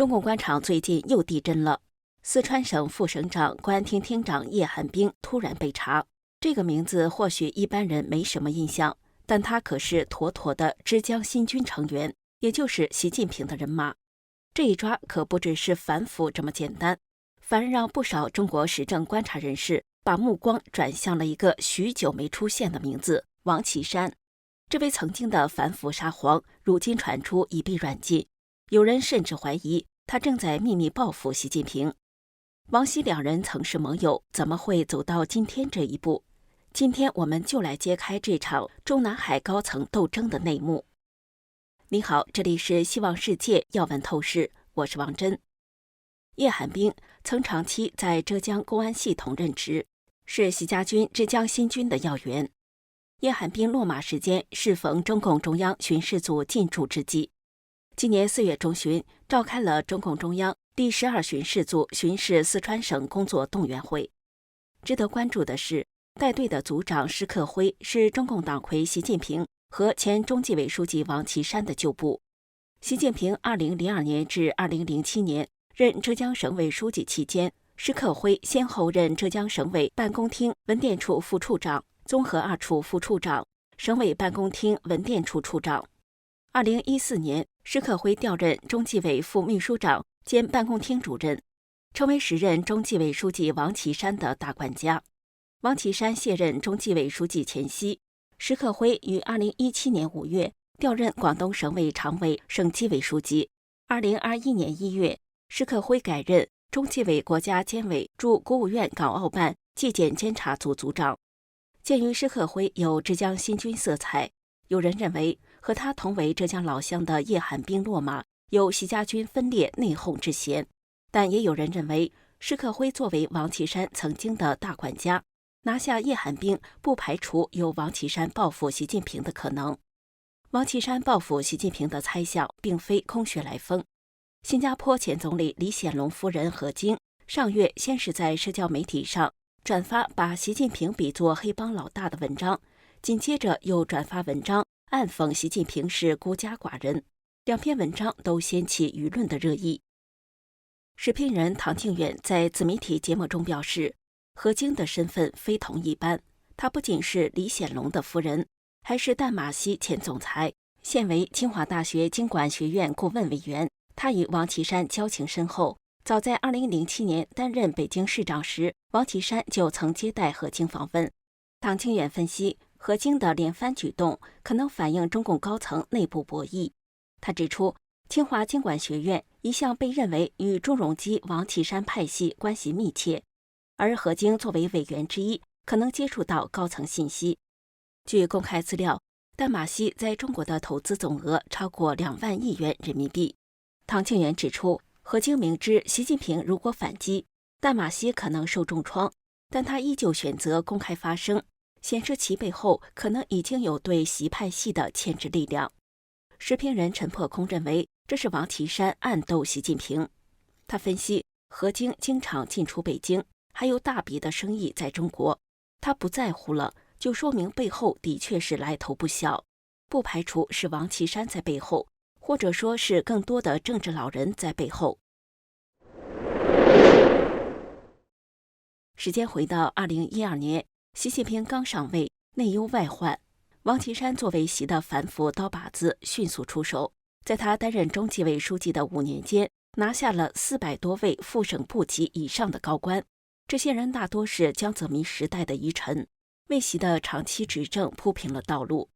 中共官场最近又地震了。四川省副省长、公安厅厅长叶汉兵突然被查，这个名字或许一般人没什么印象，但他可是妥妥的浙江新军成员，也就是习近平的人马。这一抓可不只是反腐这么简单，反而让不少中国时政观察人士把目光转向了一个许久没出现的名字——王岐山。这位曾经的反腐沙皇，如今传出已被软禁，有人甚至怀疑他正在秘密报复习近平。王习两人曾是盟友，怎么会走到今天这一步？今天我们就来揭开这场中南海高层斗争的内幕。你好，这里是希望世界要闻透视，我是王真。叶汉兵曾长期在浙江公安系统任职，是习家军浙江新军的要员。叶汉兵落马时间适逢中共中央巡视组进驻之际。今年4月中旬，召开了中共中央第12巡视组巡视四川省工作动员会。值得关注的是，带队的组长施克辉是中共党魁习近平和前中纪委书记王岐山的旧部。习近平2002年至2007年任浙江省委书记期间，施克辉先后任浙江省委办公厅文电处副处长、综合二处副处长、省委办公厅文电处处长。2014年，施克辉调任中纪委副秘书长兼办公厅主任，成为时任中纪委书记王岐山的大管家。王岐山卸任中纪委书记前夕，施克辉于2017年5月调任广东省委常委、省纪委书记。2021年1月，施克辉改任中纪委国家监委驻国务院港澳办纪检监察组组长。鉴于施克辉有浙江新军色彩，有人认为和他同为浙江老乡的叶汉兵落马有习家军分裂内讧之嫌，但也有人认为施克辉作为王岐山曾经的大管家，拿下叶汉兵不排除有王岐山报复习近平的可能。王岐山报复习近平的猜想并非空穴来风。新加坡前总理李显龙夫人何晶上月先是在社交媒体上转发把习近平比作黑帮老大的文章，紧接着又转发文章暗讽习近平是孤家寡人，两篇文章都掀起舆论的热议。时评人唐靖远在自媒体节目中表示，何晶的身份非同一般，她不仅是李显龙的夫人，还是淡马锡前总裁，现为清华大学经管学院顾问委员。她与王岐山交情深厚，早在2007年担任北京市长时，王岐山就曾接待何晶访问。唐靖远分析，何晶的连番举动可能反映中共高层内部博弈。他指出，清华经管学院一向被认为与朱镕基、王岐山派系关系密切，而何晶作为委员之一，可能接触到高层信息。据公开资料，淡马锡在中国的投资总额超过2万亿元人民币。唐庆元指出，何晶明知习近平如果反击，淡马锡可能受重创，但他依旧选择公开发声，显示其背后可能已经有对习派系的牵制力量。时评人陈破空认为，这是王岐山暗斗习近平。他分析，何晶经常进出北京，还有大笔的生意在中国，他不在乎了，就说明背后的确是来头不小，不排除是王岐山在背后，或者说是更多的政治老人在背后。时间回到2012年，习近平刚上位，内忧外患，王岐山作为习的反腐刀把子迅速出手，在他担任中纪委书记的5年间，拿下了400多位副省部级以上的高官，这些人大多是江泽民时代的遗臣，为习的长期执政铺平了道路。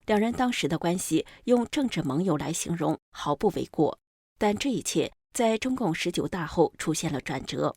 两人当时的关系用政治盟友来形容毫不为过，但这一切在中共19大后出现了转折。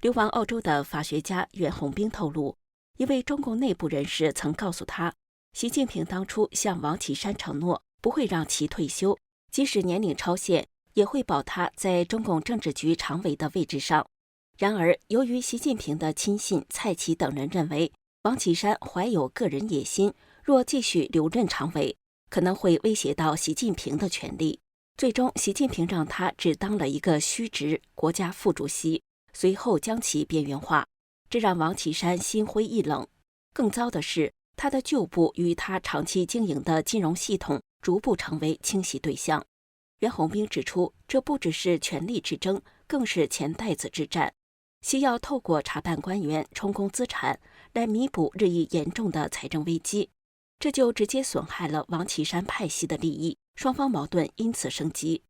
流亡澳洲的法学家袁宏兵透露，一位中共内部人士曾告诉他，习近平当初向王岐山承诺不会让其退休，即使年龄超限，也会保他在中共政治局常委的位置上。然而，由于习近平的亲信蔡奇等人认为王岐山怀有个人野心，若继续留任常委，可能会威胁到习近平的权力。最终，习近平让他只当了一个虚职国家副主席，随后将其边缘化，这让王岐山心灰意冷。更糟的是，他的旧部与他长期经营的金融系统逐步成为清洗对象。袁宏兵指出，这不只是权力之争，更是钱袋子之战。需要透过查办官员充公资产来弥补日益严重的财政危机，这就直接损害了王岐山派系的利益，双方矛盾因此升级。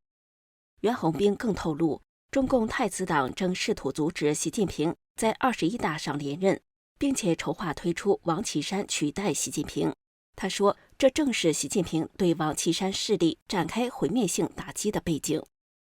袁宏兵更透露，中共太子党正试图阻止习近平在21大上连任，并且筹划推出王岐山取代习近平。他说，这正是习近平对王岐山势力展开毁灭性打击的背景。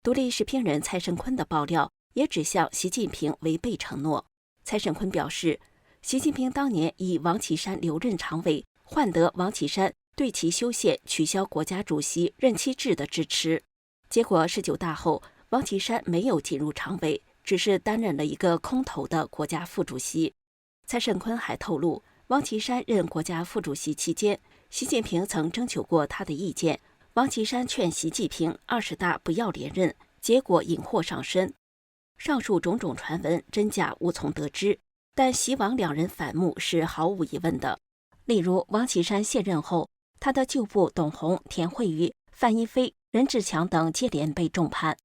独立时评人蔡胜坤的爆料也指向习近平违背承诺。蔡胜坤表示，习近平当年以王岐山留任常委，换得王岐山对其修宪取消国家主席任期制的支持。结果19大后，王岐山没有进入常委，只是担任了一个空头的国家副主席。蔡胜坤还透露，王岐山任国家副主席期间，习近平曾征求过他的意见。王岐山劝习近平20大不要连任，结果引祸上身。上述种种传闻真假无从得知，但习王两人反目是毫无疑问的。例如，王岐山卸任后，他的旧部董宏、田惠宇、范一飞、任志强等接连被重判。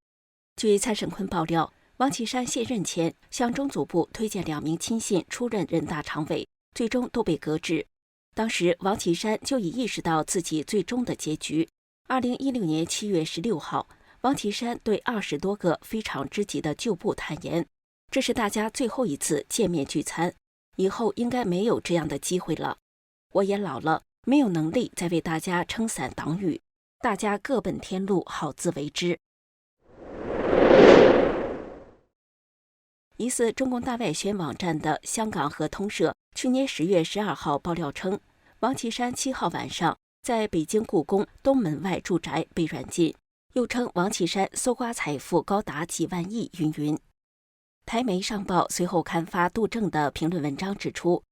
据蔡胜坤爆料，王岐山卸任前向中组部推荐2名亲信出任人大常委，最终都被革职。当时王岐山就已意识到自己最终的结局。2016年7月16号，王岐山对20多个非常知己的旧部坦言，这是大家最后一次见面聚餐，以后应该没有这样的机会了。我也老了，没有能力再为大家撑伞挡雨，大家各奔天路，好自为之。疑似中共大外宣网站的香港合通社去年10月12号爆料称，王岐山7号晚上在北京故宫东门外住宅被软禁，又称王岐山搜刮财富高达几万亿云云。台媒上报随后刊发杜正的评论文章指出，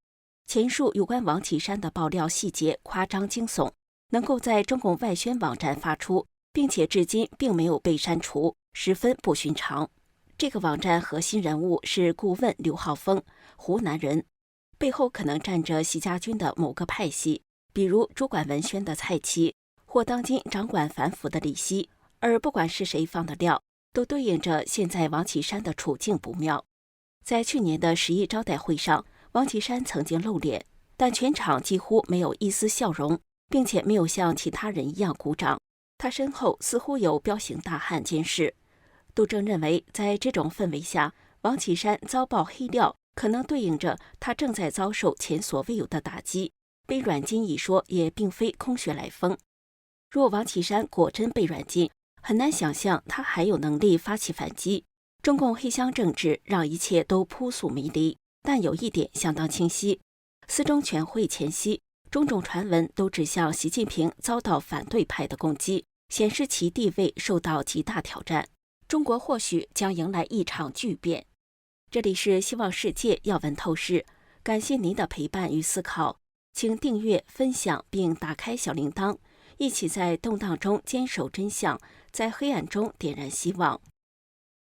前述有关王岐山的爆料细节夸张惊悚，能够在中共外宣网站发出，并且至今并没有被删除，十分不寻常。这个网站核心人物是顾问刘浩峰，湖南人，背后可能站着习家军的某个派系，比如主管文宣的蔡奇，或当今掌管反腐的李希。而不管是谁放的料，都对应着现在王岐山的处境不妙。在去年的10.1招待会上，王岐山曾经露脸，但全场几乎没有一丝笑容，并且没有像其他人一样鼓掌。他身后似乎有彪形大汉监视。杜正认为，在这种氛围下，王岐山遭爆黑料，可能对应着他正在遭受前所未有的打击。被软禁一说也并非空穴来风。若王岐山果真被软禁，很难想象他还有能力发起反击。中共黑箱政治让一切都扑朔迷离，但有一点相当清晰：四中全会前夕，种种传闻都指向习近平遭到反对派的攻击，显示其地位受到极大挑战。中国或许将迎来一场巨变。这里是希望世界要闻透视，感谢您的陪伴与思考，请订阅、分享并打开小铃铛，一起在动荡中坚守真相，在黑暗中点燃希望。